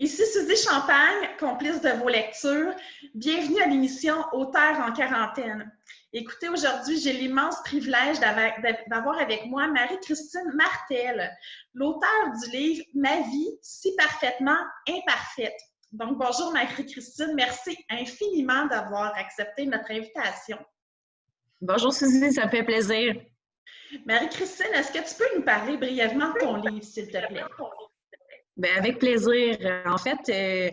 Ici Suzy Champagne, complice de vos lectures. Bienvenue à l'émission Auteurs en quarantaine. Écoutez, aujourd'hui, j'ai l'immense privilège d'avoir avec moi Marie-Christine Martel, l'auteure du livre « Ma vie, si parfaitement imparfaite ». Donc, bonjour Marie-Christine, merci infiniment d'avoir accepté notre invitation. Bonjour Suzy, ça me fait plaisir. Marie-Christine, est-ce que tu peux nous parler brièvement de ton livre, s'il te plaît? Bien, avec plaisir. En fait, je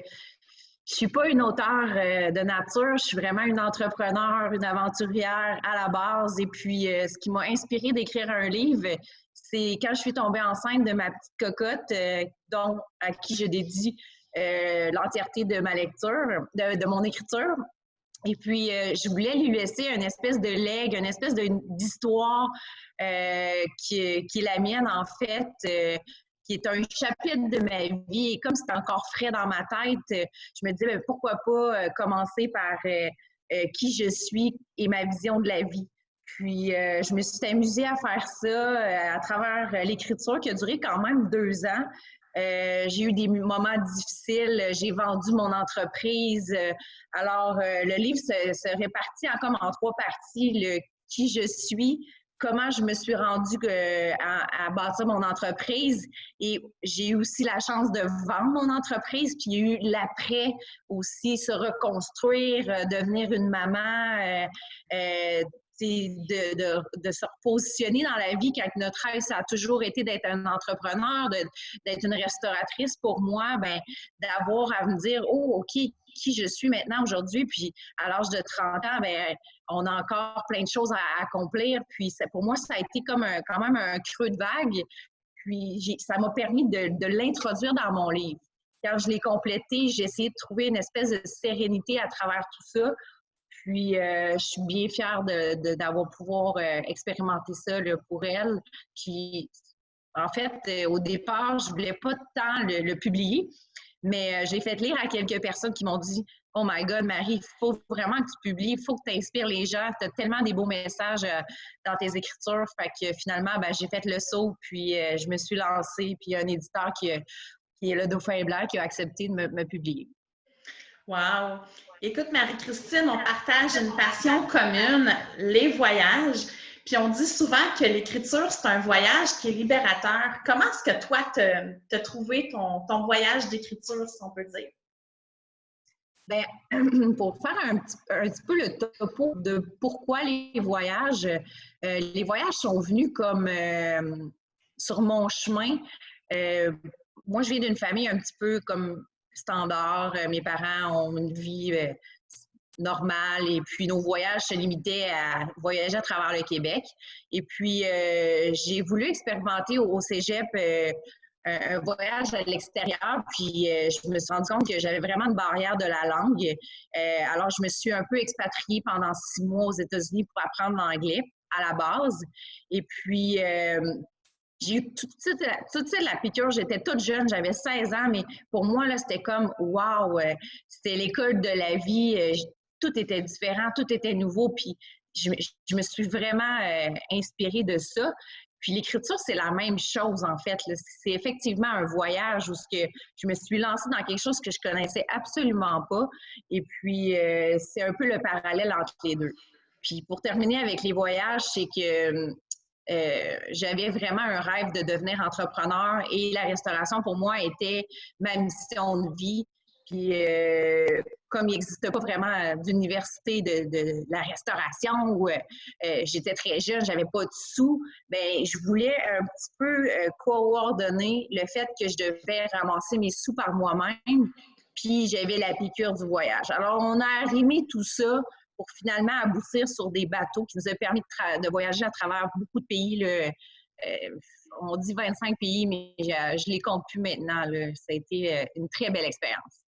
suis pas une auteure de nature, je suis vraiment une entrepreneur, une aventurière à la base. Et puis, ce qui m'a inspirée d'écrire un livre, c'est quand je suis tombée enceinte de ma petite cocotte, à qui je dédie l'entièreté de ma lecture, de mon écriture. Et puis, je voulais lui laisser une espèce de legs, une espèce d'histoire qui est la mienne, en fait, qui est un chapitre de ma vie. Et comme c'est encore frais dans ma tête, je me disais, bien, pourquoi pas commencer par qui je suis et ma vision de la vie. Puis, je me suis amusée à faire ça à travers l'écriture qui a duré quand même 2 ans. J'ai eu des moments difficiles, j'ai vendu mon entreprise. Le livre se répartit comme en 3 parties. Le qui je suis, comment je me suis rendue à bâtir mon entreprise. Et j'ai eu aussi la chance de vendre mon entreprise. Puis il y a eu l'après aussi, se reconstruire, devenir une maman. De se repositionner dans la vie quand notre rêve, ça a toujours été d'être un entrepreneur, d'être une restauratrice. Pour moi, ben, d'avoir à me dire, oh, OK, qui je suis maintenant aujourd'hui, puis à l'âge de 30 ans, ben, on a encore plein de choses à accomplir. Puis pour moi, ça a été comme quand même un creux de vague. Puis ça m'a permis de l'introduire dans mon livre. Quand je l'ai complété, j'ai essayé de trouver une espèce de sérénité à travers tout ça. Puis, je suis bien fière d'avoir pouvoir expérimenter ça là, pour elle. Puis, en fait, au départ, je voulais pas tant le publier, mais j'ai fait lire à quelques personnes qui m'ont dit « Oh my God, Marie, il faut vraiment que tu publies, il faut que tu inspires les gens, tu as tellement des beaux messages dans tes écritures. » Fait que finalement, ben, j'ai fait le saut, puis je me suis lancée, puis il y a un éditeur qui est le Dauphin Blanc qui a accepté de me publier. Wow! Écoute, Marie-Christine, on partage une passion commune, les voyages. Puis on dit souvent que l'écriture, c'est un voyage qui est libérateur. Comment est-ce que toi, tu as trouvé ton voyage d'écriture, si on peut dire? Bien, pour faire un petit peu le topo de pourquoi les voyages sont venus comme sur mon chemin. Moi, je viens d'une famille un petit peu comme standard. Mes parents ont une vie normale et puis nos voyages se limitaient à voyager à travers le Québec. Et puis, j'ai voulu expérimenter au cégep un voyage à l'extérieur, puis je me suis rendu compte que j'avais vraiment une barrière de la langue. Alors, je me suis un peu expatriée pendant 6 mois aux États-Unis pour apprendre l'anglais à la base. Et puis, j'ai eu tout de suite la piqûre. J'étais toute jeune, j'avais 16 ans, mais pour moi, là, c'était comme wow, c'était l'école de la vie. Tout était différent, tout était nouveau. Puis je me suis vraiment inspirée de ça. Puis l'écriture, c'est la même chose, en fait. C'est effectivement un voyage où je me suis lancée dans quelque chose que je connaissais absolument pas. Et puis, c'est un peu le parallèle entre les deux. Puis pour terminer avec les voyages, c'est que j'avais vraiment un rêve de devenir entrepreneur et la restauration, pour moi, était ma mission de vie. Puis, comme il n'existe pas vraiment d'université de la restauration où j'étais très jeune, j'avais pas de sous, bien, je voulais un petit peu coordonner le fait que je devais ramasser mes sous par moi-même, puis j'avais la piqûre du voyage. Alors, on a arrimé tout ça pour finalement aboutir sur des bateaux qui nous a permis de voyager à travers beaucoup de pays. Là. On dit 25 pays, mais je ne les compte plus maintenant. Là. Ça a été une très belle expérience.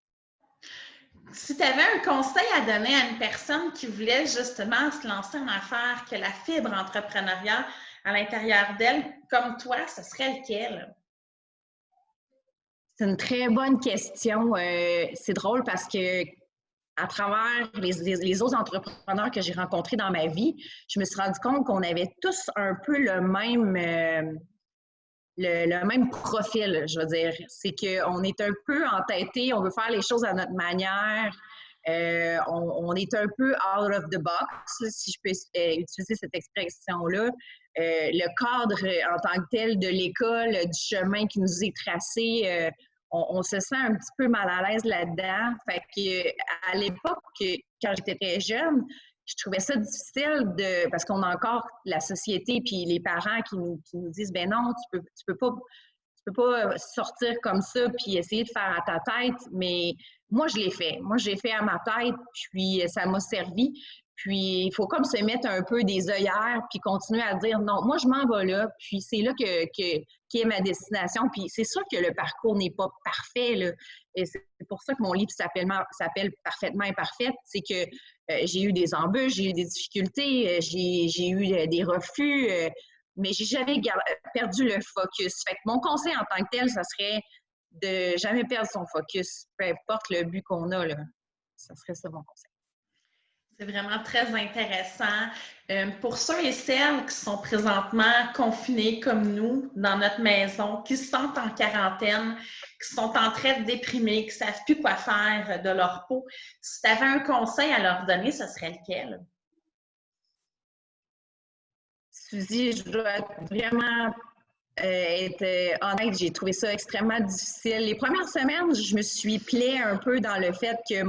Si tu avais un conseil à donner à une personne qui voulait justement se lancer en affaires, que la fibre entrepreneuriale à l'intérieur d'elle, comme toi, ce serait lequel? C'est une très bonne question. C'est drôle parce que à travers les autres entrepreneurs que j'ai rencontrés dans ma vie, je me suis rendu compte qu'on avait tous un peu le même profil, je veux dire. C'est qu'on est un peu entêté, on veut faire les choses à notre manière. On est un peu out of the box, si je peux utiliser cette expression-là. Le cadre en tant que tel de l'école, du chemin qui nous est tracé, on se sent un petit peu mal à l'aise là-dedans. Fait que à l'époque, quand j'étais très jeune, je trouvais ça difficile parce qu'on a encore la société puis les parents qui nous disent ben non, tu peux pas sortir comme ça puis essayer de faire à ta tête, mais moi je l'ai fait. Moi j'ai fait à ma tête puis ça m'a servi. Puis il faut comme se mettre un peu des œillères puis continuer à dire non, moi je m'en vais là, puis c'est là qui est ma destination. Puis c'est sûr que le parcours n'est pas parfait là. Et c'est pour ça que mon livre s'appelle Parfaitement imparfaite, c'est que j'ai eu des embûches, j'ai eu des difficultés, j'ai eu des refus, mais j'ai jamais perdu le focus. Fait que mon conseil en tant que tel, ça serait de jamais perdre son focus, peu importe le but qu'on a, là. Ça serait ça mon conseil. C'est vraiment très intéressant. Pour ceux et celles qui sont présentement confinés comme nous dans notre maison, qui se sentent en quarantaine, qui sont en train de déprimer, qui ne savent plus quoi faire de leur peau, si tu avais un conseil à leur donner, ce serait lequel? Suzy, je dois vraiment être honnête, j'ai trouvé ça extrêmement difficile. Les premières semaines, je me suis plaie un peu dans le fait que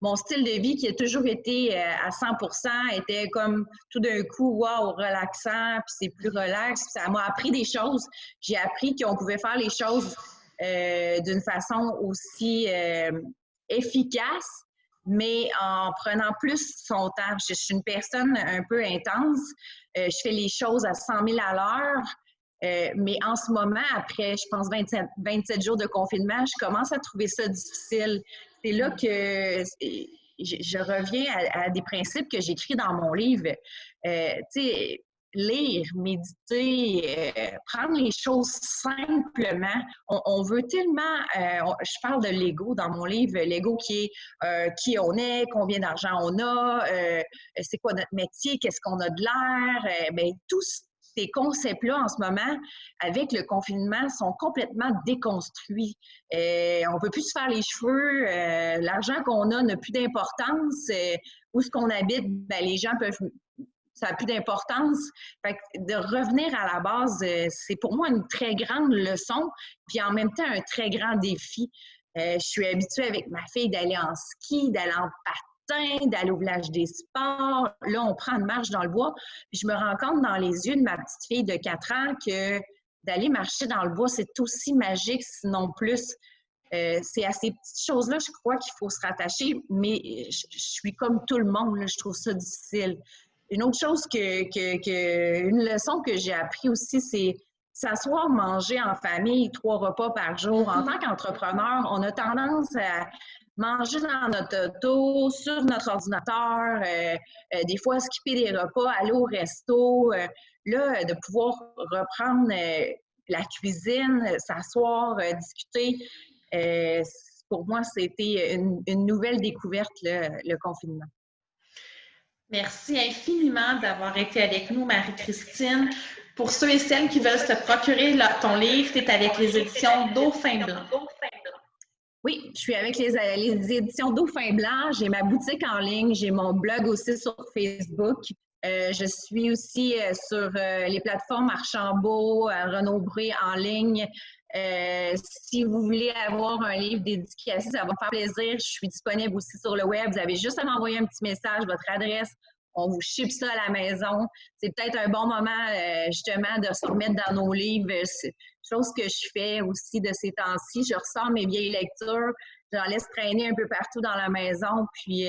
mon style de vie, qui a toujours été à 100%, était comme tout d'un coup, wow, relaxant, puis c'est plus relax. Puis ça m'a appris des choses. J'ai appris qu'on pouvait faire les choses d'une façon aussi efficace, mais en prenant plus son temps. Je suis une personne un peu intense. Je fais les choses à 100 000 à l'heure. Mais en ce moment, après, je pense, 27 jours de confinement, je commence à trouver ça difficile. C'est là que je reviens à des principes que j'écris dans mon livre. Tu sais, lire, méditer, prendre les choses simplement. On veut tellement, je parle de l'ego dans mon livre, l'ego qui est qui on est, combien d'argent on a, c'est quoi notre métier, qu'est-ce qu'on a de l'air, bien, tout ces concepts-là, en ce moment, avec le confinement, sont complètement déconstruits. On ne peut plus se faire les cheveux. L'argent qu'on a n'a plus d'importance. Où est-ce qu'on habite, ben, les gens peuvent... Ça n'a plus d'importance. Fait que de revenir à la base, c'est pour moi une très grande leçon, puis en même temps un très grand défi. Je suis habituée avec ma fille d'aller en ski, d'aller en patin, d'aller au village des sports. Là, on prend une marche dans le bois. Puis je me rends compte dans les yeux de ma petite fille de 4 ans que d'aller marcher dans le bois, c'est aussi magique, sinon plus. C'est à ces petites choses-là, je crois qu'il faut se rattacher, mais je suis comme tout le monde, là, je trouve ça difficile. Une autre chose une leçon que j'ai appris aussi, c'est s'asseoir, manger en famille 3 repas par jour. En tant qu'entrepreneur, on a tendance à manger dans notre auto, sur notre ordinateur, des fois skipper des repas, aller au resto. Là, de pouvoir reprendre la cuisine, s'asseoir, discuter, pour moi, c'était une nouvelle découverte, le confinement. Merci infiniment d'avoir été avec nous, Marie-Christine. Pour ceux et celles qui veulent se procurer ton livre, tu es avec les éditions Dauphin Blanc. Oui, je suis avec les éditions Dauphin Blanc. J'ai ma boutique en ligne, j'ai mon blog aussi sur Facebook. Je suis aussi sur les plateformes Archambault, Renaud-Bré en ligne. Si vous voulez avoir un livre dédicacé, ça va me faire plaisir. Je suis disponible aussi sur le web. Vous avez juste à m'envoyer un petit message, votre adresse. On vous ship ça à la maison. C'est peut-être un bon moment, justement, de se remettre dans nos livres. Chose que je fais aussi de ces temps-ci. Je ressors mes vieilles lectures, j'en laisse traîner un peu partout dans la maison, puis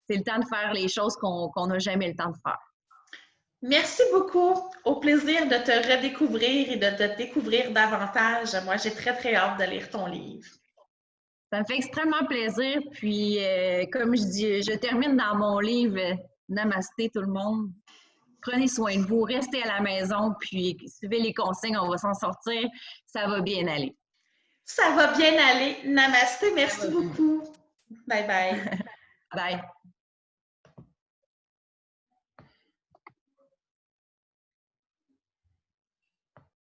c'est le temps de faire les choses qu'on n'a jamais le temps de faire. Merci beaucoup. Au plaisir de te redécouvrir et de te découvrir davantage. Moi, j'ai très, très hâte de lire ton livre. Ça me fait extrêmement plaisir. Puis, comme je dis, je termine dans mon livre « Namasté tout le monde ». Prenez soin de vous, restez à la maison, puis suivez les consignes, on va s'en sortir. Ça va bien aller. Ça va bien aller. Namasté, merci beaucoup. Bye bye. Bye.